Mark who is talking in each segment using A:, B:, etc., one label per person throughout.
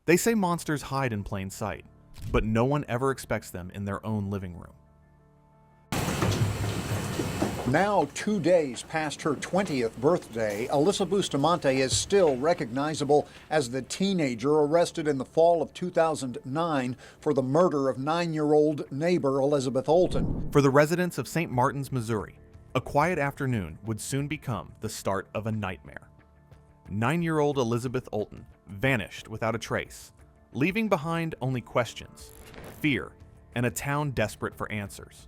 A: They say monsters hide in plain sight, but no one ever expects them in their own living room.
B: Now, 2 days past her 20th birthday, Alyssa Bustamante is still recognizable as the teenager arrested in the fall of 2009 for the murder of 9-year-old neighbor Elizabeth Olten.
A: For the residents of St. Martin's, Missouri, a quiet afternoon would soon become the start of a nightmare. 9-year-old Elizabeth Olten vanished without a trace, leaving behind only questions, fear, and a town desperate for answers.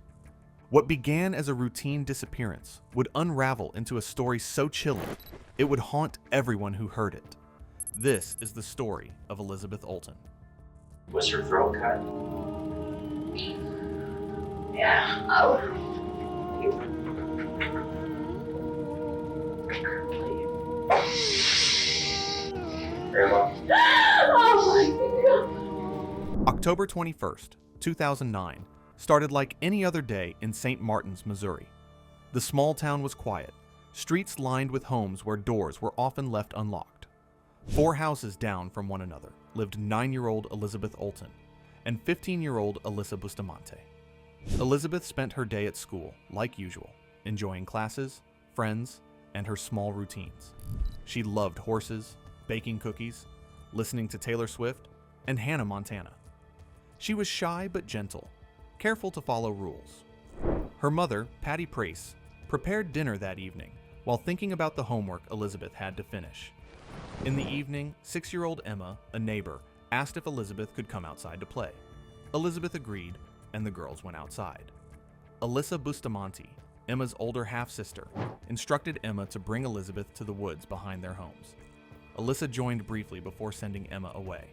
A: What began as a routine disappearance would unravel into a story so chilling, it would haunt everyone who heard it. This is the story of Elizabeth Olten.
C: Was her throat cut? Yeah. Oh. Very well. Oh my God.
A: October 21st, 2009, started like any other day in St. Martin's, Missouri. The small town was quiet, streets lined with homes where doors were often left unlocked. 4 houses down from one another lived 9-year-old Elizabeth Olten and 15-year-old Alyssa Bustamante. Elizabeth spent her day at school, like usual, enjoying classes, friends, and her small routines. She loved horses, baking cookies, listening to Taylor Swift, and Hannah Montana. She was shy but gentle, careful to follow rules. Her mother, Patty Price, prepared dinner that evening while thinking about the homework Elizabeth had to finish. In the evening, 6-year-old Emma, a neighbor, asked if Elizabeth could come outside to play. Elizabeth agreed, and the girls went outside. Alyssa Bustamante, Emma's older half-sister, instructed Emma to bring Elizabeth to the woods behind their homes. Alyssa joined briefly before sending Emma away.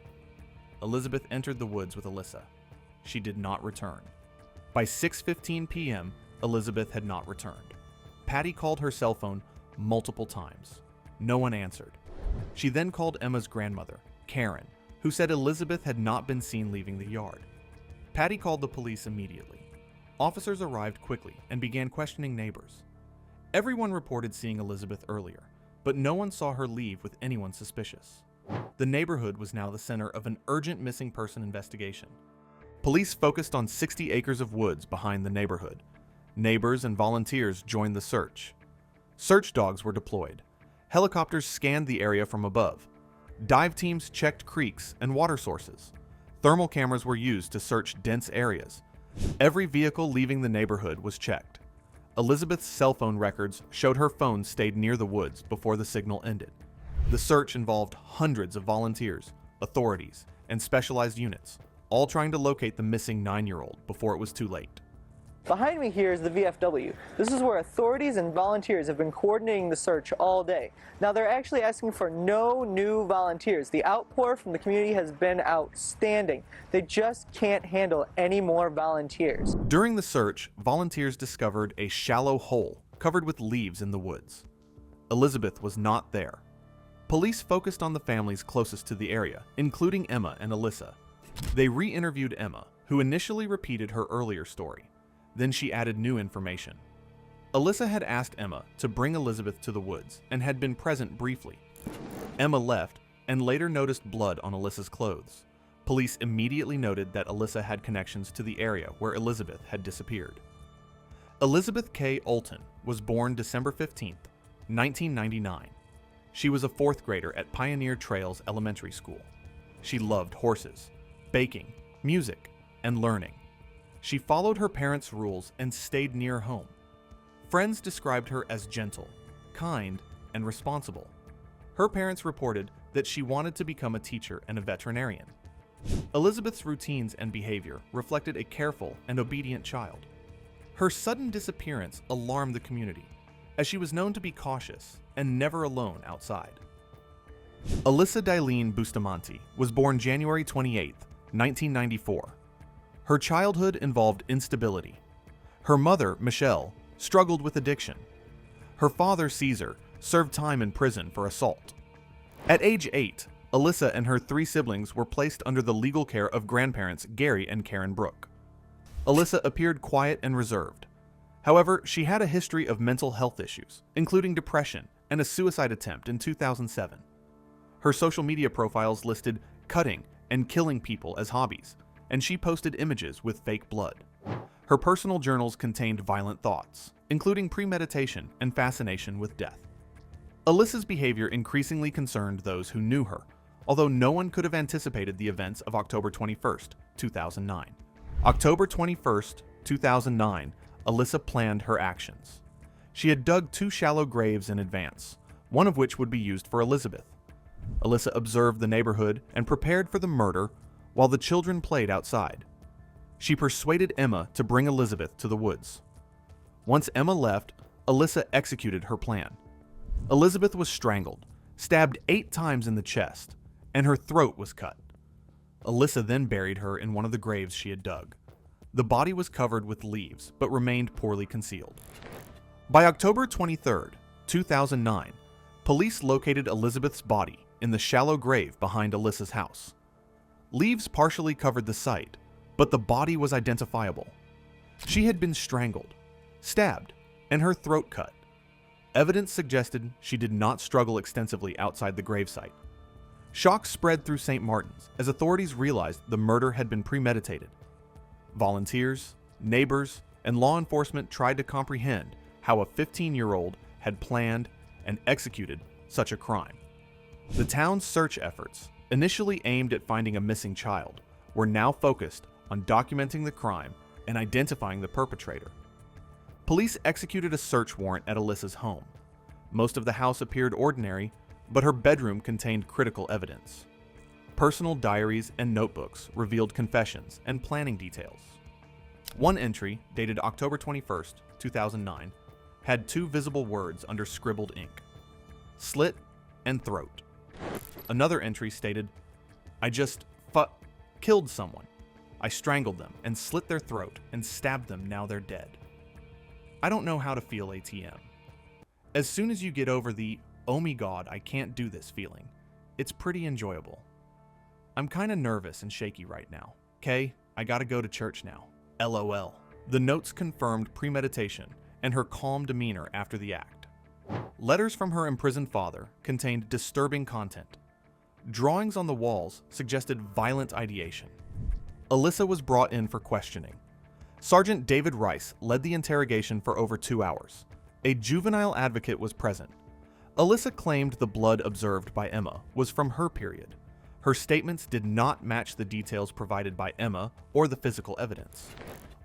A: Elizabeth entered the woods with Alyssa. She did not return. By 6:15 p.m., Elizabeth had not returned. Patty called her cell phone multiple times. No one answered. She then called Emma's grandmother, Karen, who said Elizabeth had not been seen leaving the yard. Patty called the police immediately. Officers arrived quickly and began questioning neighbors. Everyone reported seeing Elizabeth earlier, but no one saw her leave with anyone suspicious. The neighborhood was now the center of an urgent missing person investigation. Police focused on 60 acres of woods behind the neighborhood. Neighbors and volunteers joined the search. Search dogs were deployed. Helicopters scanned the area from above. Dive teams checked creeks and water sources. Thermal cameras were used to search dense areas. Every vehicle leaving the neighborhood was checked. Elizabeth's cell phone records showed her phone stayed near the woods before the signal ended. The search involved hundreds of volunteers, authorities, and specialized units, all trying to locate the missing 9-year-old before it was too late.
D: Behind me here is the VFW. This is where authorities and volunteers have been coordinating the search all day. Now they're actually asking for no new volunteers. The outpour from the community has been outstanding. They just can't handle any more volunteers.
A: During the search, volunteers discovered a shallow hole covered with leaves in the woods. Elizabeth was not there. Police focused on the families closest to the area, including Emma and Alyssa. They re-interviewed Emma, who initially repeated her earlier story. Then she added new information. Alyssa had asked Emma to bring Elizabeth to the woods and had been present briefly. Emma left and later noticed blood on Alyssa's clothes. Police immediately noted that Alyssa had connections to the area where Elizabeth had disappeared. Elizabeth Kay Olten was born December 15, 1999. She was a 4th grader at Pioneer Trails Elementary School. She loved horses, baking, music, and learning. She followed her parents' rules and stayed near home. Friends described her as gentle, kind, and responsible. Her parents reported that she wanted to become a teacher and a veterinarian. Elizabeth's routines and behavior reflected a careful and obedient child. Her sudden disappearance alarmed the community, as she was known to be cautious and never alone outside. Alyssa Dilene Bustamante was born January 28, 1994. Her childhood involved instability. Her mother, Michelle, struggled with addiction. Her father, Caesar, served time in prison for assault. At age 8, Alyssa and her 3 siblings were placed under the legal care of grandparents Gary and Karen Brooke. Alyssa appeared quiet and reserved. However, she had a history of mental health issues, including depression and a suicide attempt in 2007. Her social media profiles listed cutting and killing people as hobbies, and she posted images with fake blood. Her personal journals contained violent thoughts, including premeditation and fascination with death. Alyssa's behavior increasingly concerned those who knew her, although no one could have anticipated the events of October 21st, 2009. October 21st, 2009, Alyssa planned her actions. She had dug 2 shallow graves in advance, one of which would be used for Elizabeth. Alyssa observed the neighborhood and prepared for the murder while the children played outside. She persuaded Emma to bring Elizabeth to the woods. Once Emma left, Alyssa executed her plan. Elizabeth was strangled, stabbed 8 times in the chest, and her throat was cut. Alyssa then buried her in one of the graves she had dug. The body was covered with leaves, but remained poorly concealed. By October 23, 2009, police located Elizabeth's body in the shallow grave behind Alyssa's house. Leaves partially covered the site, but the body was identifiable. She had been strangled, stabbed, and her throat cut. Evidence suggested she did not struggle extensively outside the gravesite. Shock spread through St. Martin's as authorities realized the murder had been premeditated. Volunteers, neighbors, and law enforcement tried to comprehend how a 15-year-old had planned and executed such a crime. The town's search efforts, initially aimed at finding a missing child, were now focused on documenting the crime and identifying the perpetrator. Police executed a search warrant at Alyssa's home. Most of the house appeared ordinary, but her bedroom contained critical evidence. Personal diaries and notebooks revealed confessions and planning details. One entry, dated October 21, 2009, had 2 visible words under scribbled ink: slit and throat. Another entry stated, "I just killed someone. I strangled them and slit their throat and stabbed them, now they're dead." I don't know how to feel ATM. As soon as you get over the, "oh me god, I can't do this" feeling, it's pretty enjoyable. I'm kinda nervous and shaky right now. Kay, I gotta go to church now. LOL. The notes confirmed premeditation and her calm demeanor after the act. Letters from her imprisoned father contained disturbing content. Drawings on the walls suggested violent ideation. Alyssa was brought in for questioning. Sergeant David Rice led the interrogation for over 2 hours. A juvenile advocate was present. Alyssa claimed the blood observed by Emma was from her period. Her statements did not match the details provided by Emma or the physical evidence.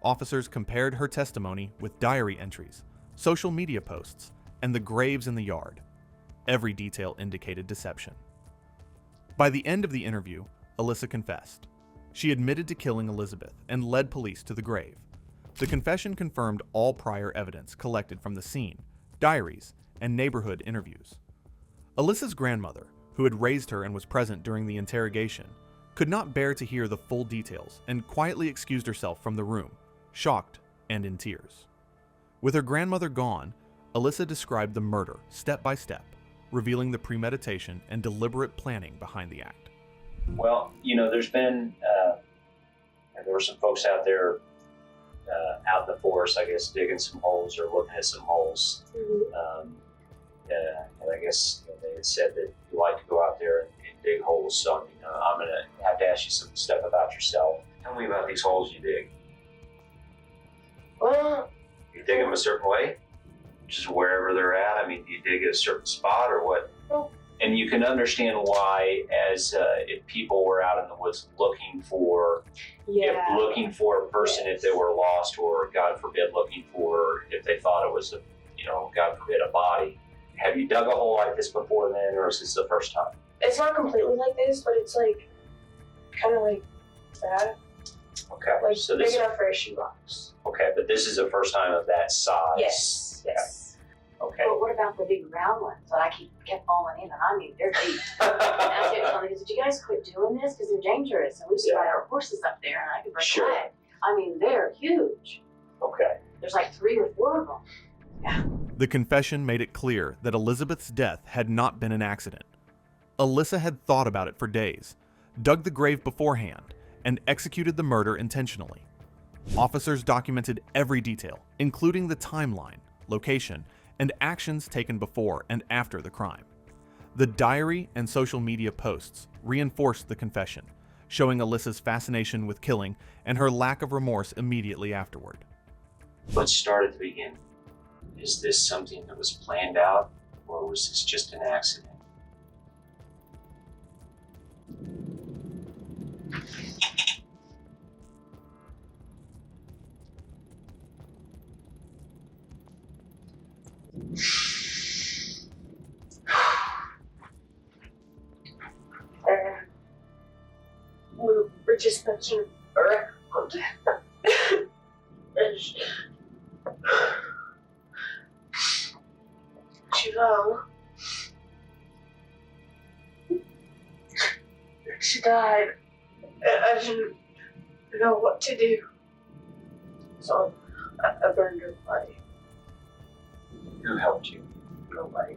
A: Officers compared her testimony with diary entries, social media posts, and the graves in the yard. Every detail indicated deception. By the end of the interview, Alyssa confessed. She admitted to killing Elizabeth and led police to the grave. The confession confirmed all prior evidence collected from the scene, diaries, and neighborhood interviews. Alyssa's grandmother, who had raised her and was present during the interrogation, could not bear to hear the full details and quietly excused herself from the room, shocked and in tears. With her grandmother gone, Alyssa described the murder step by step, revealing the premeditation and deliberate planning behind the act.
C: Well, there's been, there were some folks out there out in the forest, I guess, digging some holes or looking at some holes. And I guess they had said that you like to go out there and dig holes. So, I'm going to have to ask you some stuff about yourself. Tell me about these holes you dig.
E: Well,
C: You dig them a certain way? Just wherever they're at? I mean, do you dig at a certain spot or what?
E: Well,
C: And you can understand why, as if people were out in the woods looking for a person, if they were lost, or God forbid, looking for, if they thought it was God forbid, a body. Have you dug a hole like this before then, or is this the first time?
E: It's not completely like this, but it's like kind of like that.
C: Okay,
E: Like
C: so
E: big
C: this.
E: enough for a shoebox.
C: Okay, but this is the first time of that size.
E: Yes. Yes.
C: Okay.
F: But what about the big round ones that I kept falling in? And I mean, they're deep. And I was telling me, did you guys quit doing this? Because they're dangerous. And we used to ride our horses up there and I could break
C: Sure.
F: a leg. I mean, they're huge.
C: Okay.
F: There's like 3 or 4 of them. Yeah.
A: The confession made it clear that Elizabeth's death had not been an accident. Alyssa had thought about it for days, dug the grave beforehand, and executed the murder intentionally. Officers documented every detail, including the timeline, location, and actions taken before and after the crime. The diary and social media posts reinforced the confession, showing Alyssa's fascination with killing and her lack of remorse immediately afterward.
C: Let's start at the beginning. Is this something that was planned out, or was this just an accident?
E: We're just touching around. Juvenile. She died. I didn't know what to do. So I burned her body.
C: Who helped you?
E: Nobody.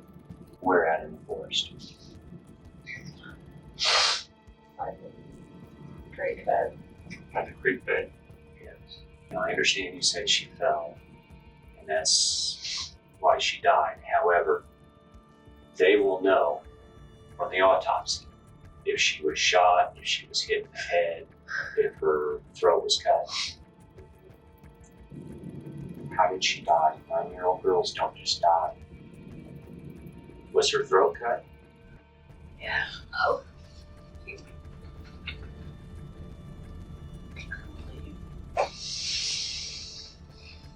C: Where at in the forest?
E: I creek bed.
C: At the creek bed?
E: Yes.
C: Now, I understand you said she fell, and that's why she died. However, they will know from the autopsy if she was shot, if she was hit in the head, if her throat was cut. How did she die? 9-year-old girls don't just die. Was her throat cut?
E: Yeah. Oh.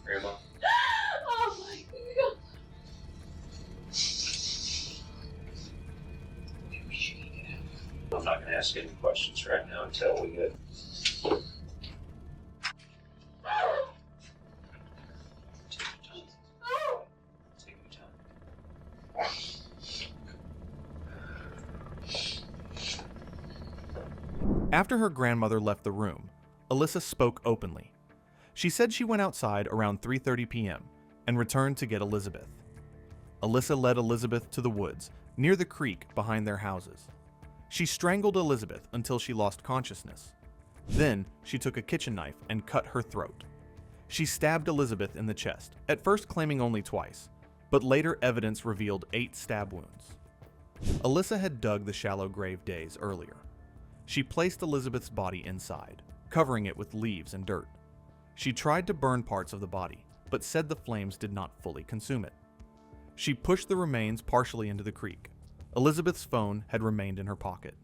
C: Grandma?
E: Oh my God.
C: I'm not going to ask any questions right now until we get. Take your time.
A: After her grandmother left the room, Alyssa spoke openly. She said she went outside around 3:30 p.m. and returned to get Elizabeth. Alyssa led Elizabeth to the woods near the creek behind their houses. She strangled Elizabeth until she lost consciousness. Then she took a kitchen knife and cut her throat. She stabbed Elizabeth in the chest, at first claiming only twice, but later evidence revealed 8 stab wounds. Alyssa had dug the shallow grave days earlier. She placed Elizabeth's body inside, covering it with leaves and dirt. She tried to burn parts of the body, but said the flames did not fully consume it. She pushed the remains partially into the creek. Elizabeth's phone had remained in her pocket.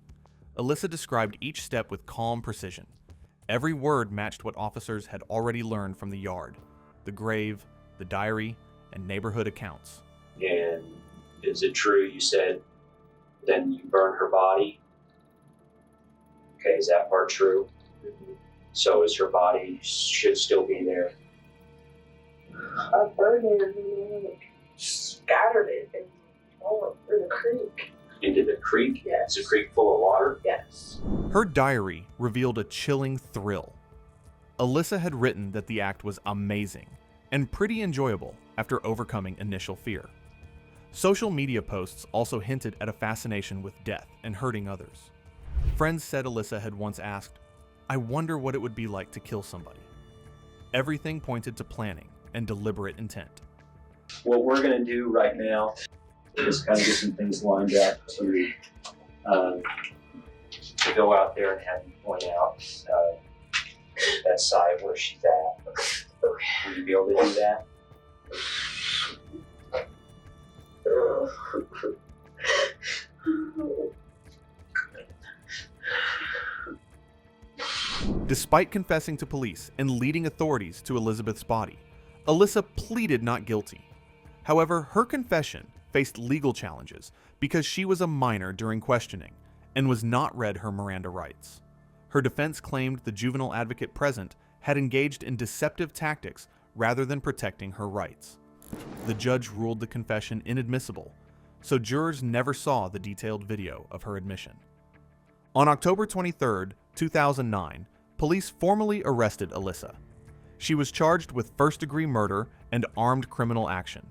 A: Alyssa described each step with calm precision. Every word matched what officers had already learned from the yard, the grave, the diary, and neighborhood accounts.
C: And is it true you said then you burned her body? Okay, is that part true?
E: Mm-hmm.
C: So is her body should still be there?
E: I burned it and then like scattered it and all over the creek.
C: Into the creek?
E: Yes.
C: Is the creek full of water?
E: Yes.
A: Her diary revealed a chilling thrill. Alyssa had written that the act was amazing and pretty enjoyable after overcoming initial fear. Social media posts also hinted at a fascination with death and hurting others. Friends said Alyssa had once asked, "I wonder what it would be like to kill somebody." Everything pointed to planning and deliberate intent.
C: What we're going to do right now is kind of get some things lined up to go out there and have you point out that site where she's at. Will you be able to do that?
A: Despite confessing to police and leading authorities to Elizabeth's body, Alyssa pleaded not guilty. However, her confession faced legal challenges because she was a minor during questioning and was not read her Miranda rights. Her defense claimed the juvenile advocate present had engaged in deceptive tactics rather than protecting her rights. The judge ruled the confession inadmissible, so jurors never saw the detailed video of her admission. On October 23, 2009, police formally arrested Alyssa. She was charged with first-degree murder and armed criminal action.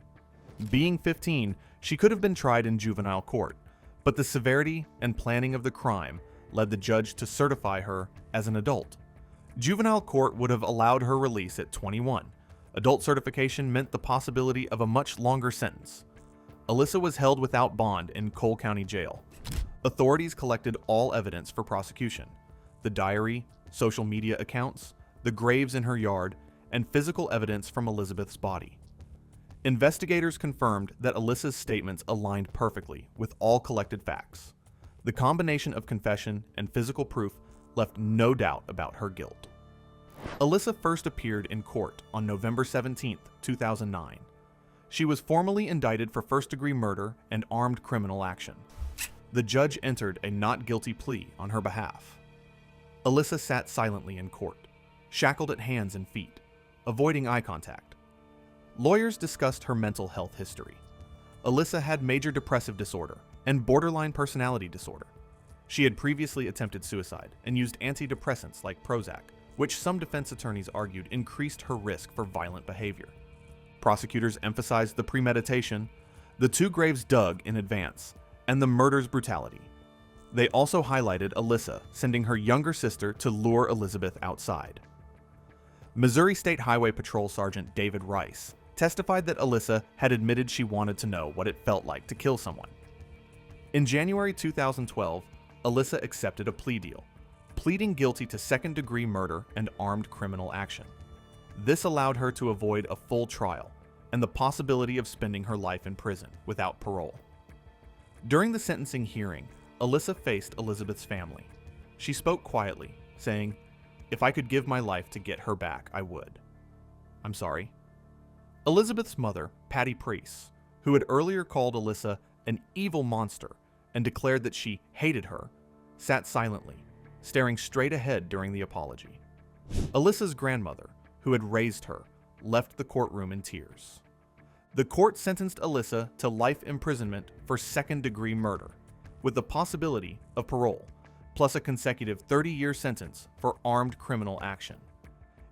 A: Being 15, she could have been tried in juvenile court, but the severity and planning of the crime led the judge to certify her as an adult. Juvenile court would have allowed her release at 21. Adult certification meant the possibility of a much longer sentence. Alyssa was held without bond in Cole County Jail. Authorities collected all evidence for prosecution. the diary, social media accounts, the graves in her yard, and physical evidence from Elizabeth's body. Investigators confirmed that Alyssa's statements aligned perfectly with all collected facts. The combination of confession and physical proof left no doubt about her guilt. Alyssa first appeared in court on November 17, 2009. She was formally indicted for first-degree murder and armed criminal action. The judge entered a not guilty plea on her behalf. Alyssa sat silently in court, shackled at hands and feet, avoiding eye contact. Lawyers discussed her mental health history. Alyssa had major depressive disorder and borderline personality disorder. She had previously attempted suicide and used antidepressants like Prozac, which some defense attorneys argued increased her risk for violent behavior. Prosecutors emphasized the premeditation, the two graves dug in advance, and the murder's brutality. They also highlighted Alyssa sending her younger sister to lure Elizabeth outside. Missouri State Highway Patrol Sergeant David Rice testified that Alyssa had admitted she wanted to know what it felt like to kill someone. In January 2012, Alyssa accepted a plea deal, pleading guilty to second-degree murder and armed criminal action. This allowed her to avoid a full trial and the possibility of spending her life in prison without parole. During the sentencing hearing, Alyssa faced Elizabeth's family. She spoke quietly, saying, "If I could give my life to get her back, I would. I'm sorry." Elizabeth's mother, Patty Priest, who had earlier called Alyssa an evil monster and declared that she hated her, sat silently, staring straight ahead during the apology. Alyssa's grandmother, who had raised her, left the courtroom in tears. The court sentenced Alyssa to life imprisonment for second-degree murder, with the possibility of parole, plus a consecutive 30-year sentence for armed criminal action.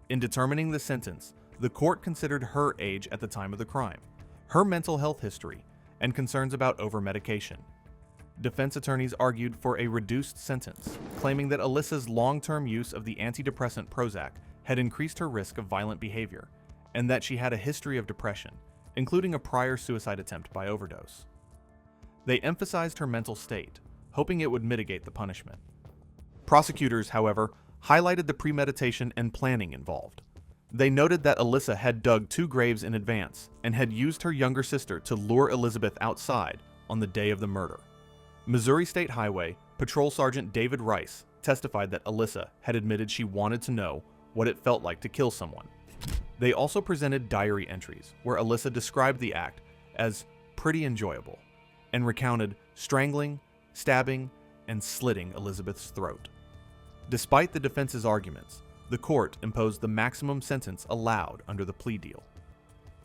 A: In determining the sentence, the court considered her age at the time of the crime, her mental health history, and concerns about over-medication. Defense attorneys argued for a reduced sentence, claiming that Alyssa's long-term use of the antidepressant Prozac had increased her risk of violent behavior, and that she had a history of depression, including a prior suicide attempt by overdose. They emphasized her mental state, hoping it would mitigate the punishment. Prosecutors, however, highlighted the premeditation and planning involved. They noted that Alyssa had dug two graves in advance and had used her younger sister to lure Elizabeth outside on the day of the murder. Missouri State Highway Patrol Sergeant David Rice testified that Alyssa had admitted she wanted to know what it felt like to kill someone. They also presented diary entries where Alyssa described the act as pretty enjoyable and recounted strangling, stabbing, and slitting Elizabeth's throat. Despite the defense's arguments, the court imposed the maximum sentence allowed under the plea deal.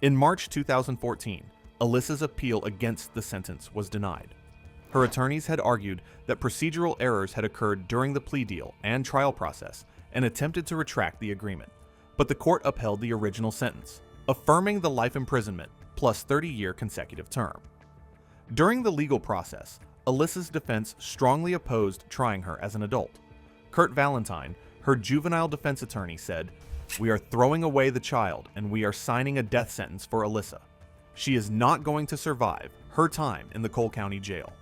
A: In March 2014, Alyssa's appeal against the sentence was denied. Her attorneys had argued that procedural errors had occurred during the plea deal and trial process and attempted to retract the agreement, but the court upheld the original sentence, affirming the life imprisonment plus 30-year consecutive term. During the legal process, Alyssa's defense strongly opposed trying her as an adult. Kurt Valentine, her juvenile defense attorney, said, "We are throwing away the child and we are signing a death sentence for Alyssa. She is not going to survive her time in the Cole County Jail."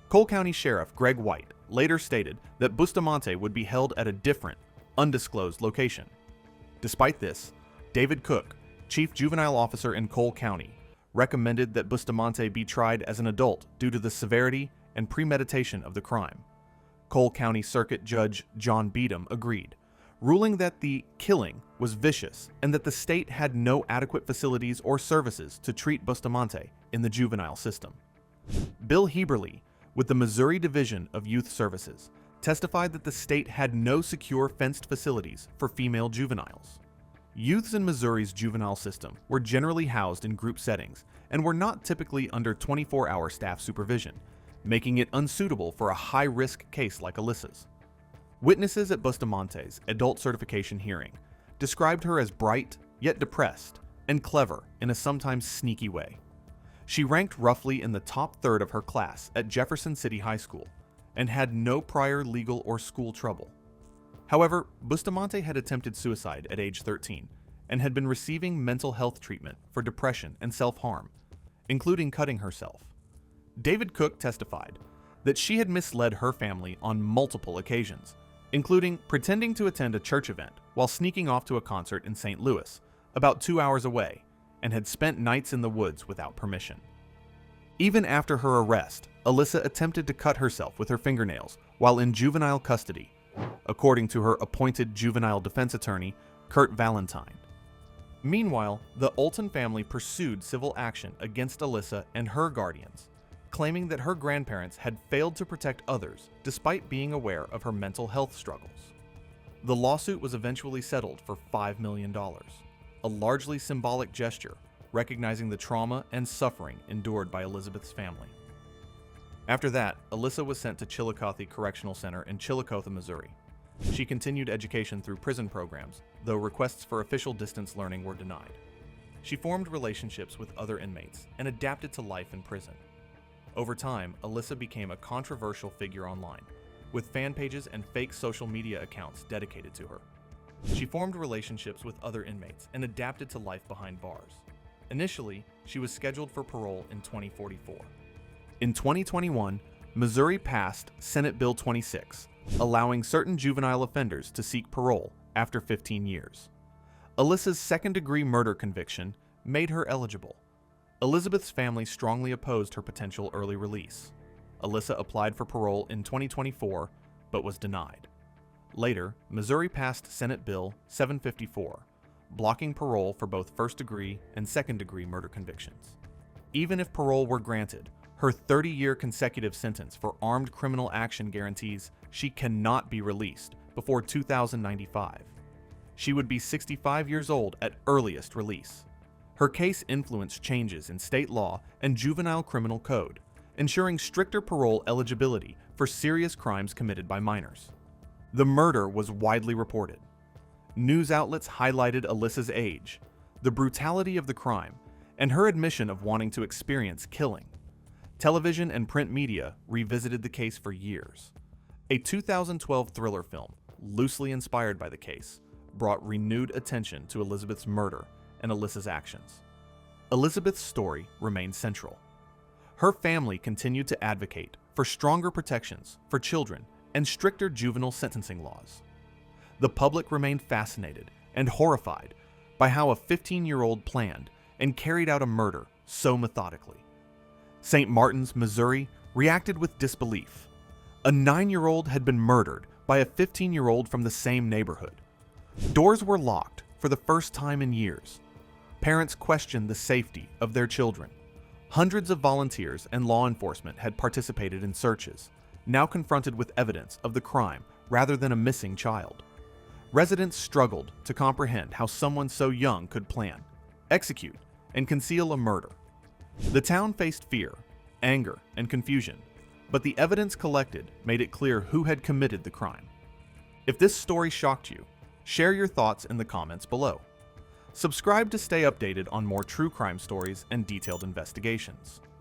A: Cole County Sheriff Greg White later stated that Bustamante would be held at a different, undisclosed location. Despite this, David Cook, Chief Juvenile Officer in Cole County, recommended that Bustamante be tried as an adult due to the severity and premeditation of the crime. Cole County Circuit Judge John Beadham agreed, ruling that the killing was vicious and that the state had no adequate facilities or services to treat Bustamante in the juvenile system. Bill Heberly, with the Missouri Division of Youth Services, testified that the state had no secure fenced facilities for female juveniles. Youths in Missouri's juvenile system were generally housed in group settings and were not typically under 24-hour staff supervision, making it unsuitable for a high-risk case like Alyssa's. Witnesses at Bustamante's adult certification hearing described her as bright, yet depressed, and clever in a sometimes sneaky way. She ranked roughly in the top third of her class at Jefferson City High School and had no prior legal or school trouble. However, Bustamante had attempted suicide at age 13 and had been receiving mental health treatment for depression and self-harm, including cutting herself. David Cook testified that she had misled her family on multiple occasions, including pretending to attend a church event while sneaking off to a concert in St. Louis, about 2 hours away, and had spent nights in the woods without permission. Even after her arrest, Alyssa attempted to cut herself with her fingernails while in juvenile custody, according to her appointed juvenile defense attorney, Kurt Valentine. Meanwhile, the Olten family pursued civil action against Alyssa and her guardians, claiming that her grandparents had failed to protect others despite being aware of her mental health struggles. The lawsuit was eventually settled for $5 million, a largely symbolic gesture recognizing the trauma and suffering endured by Elizabeth's family. After that, Alyssa was sent to Chillicothe Correctional Center in Chillicothe, Missouri. She continued education through prison programs, though requests for official distance learning were denied. She formed relationships with other inmates and adapted to life in prison. Over time, Alyssa became a controversial figure online, with fan pages and fake social media accounts dedicated to her. She formed relationships with other inmates and adapted to life behind bars. Initially, she was scheduled for parole in 2044. In 2021, Missouri passed Senate Bill 26, allowing certain juvenile offenders to seek parole after 15 years. Alyssa's second-degree murder conviction made her eligible. Elizabeth's family strongly opposed her potential early release. Alyssa applied for parole in 2024, but was denied. Later, Missouri passed Senate Bill 754, blocking parole for both first-degree and second-degree murder convictions. Even if parole were granted, her 30-year consecutive sentence for armed criminal action guarantees she cannot be released before 2095. She would be 65 years old at earliest release. Her case influenced changes in state law and juvenile criminal code, ensuring stricter parole eligibility for serious crimes committed by minors. The murder was widely reported. News outlets highlighted Alyssa's age, the brutality of the crime, and her admission of wanting to experience killing. Television and print media revisited the case for years. A 2012 thriller film, loosely inspired by the case, brought renewed attention to Elizabeth's murder and Alyssa's actions. Elizabeth's story remained central. Her family continued to advocate for stronger protections for children and stricter juvenile sentencing laws. The public remained fascinated and horrified by how a 15-year-old planned and carried out a murder so methodically. St. Martin's, Missouri, reacted with disbelief. A 9-year-old had been murdered by a 15-year-old from the same neighborhood. Doors were locked for the first time in years. Parents questioned the safety of their children. Hundreds of volunteers and law enforcement had participated in searches, now confronted with evidence of the crime rather than a missing child. Residents struggled to comprehend how someone so young could plan, execute, and conceal a murder. The town faced fear, anger, and confusion, but the evidence collected made it clear who had committed the crime. If this story shocked you, share your thoughts in the comments below. Subscribe to stay updated on more true crime stories and detailed investigations.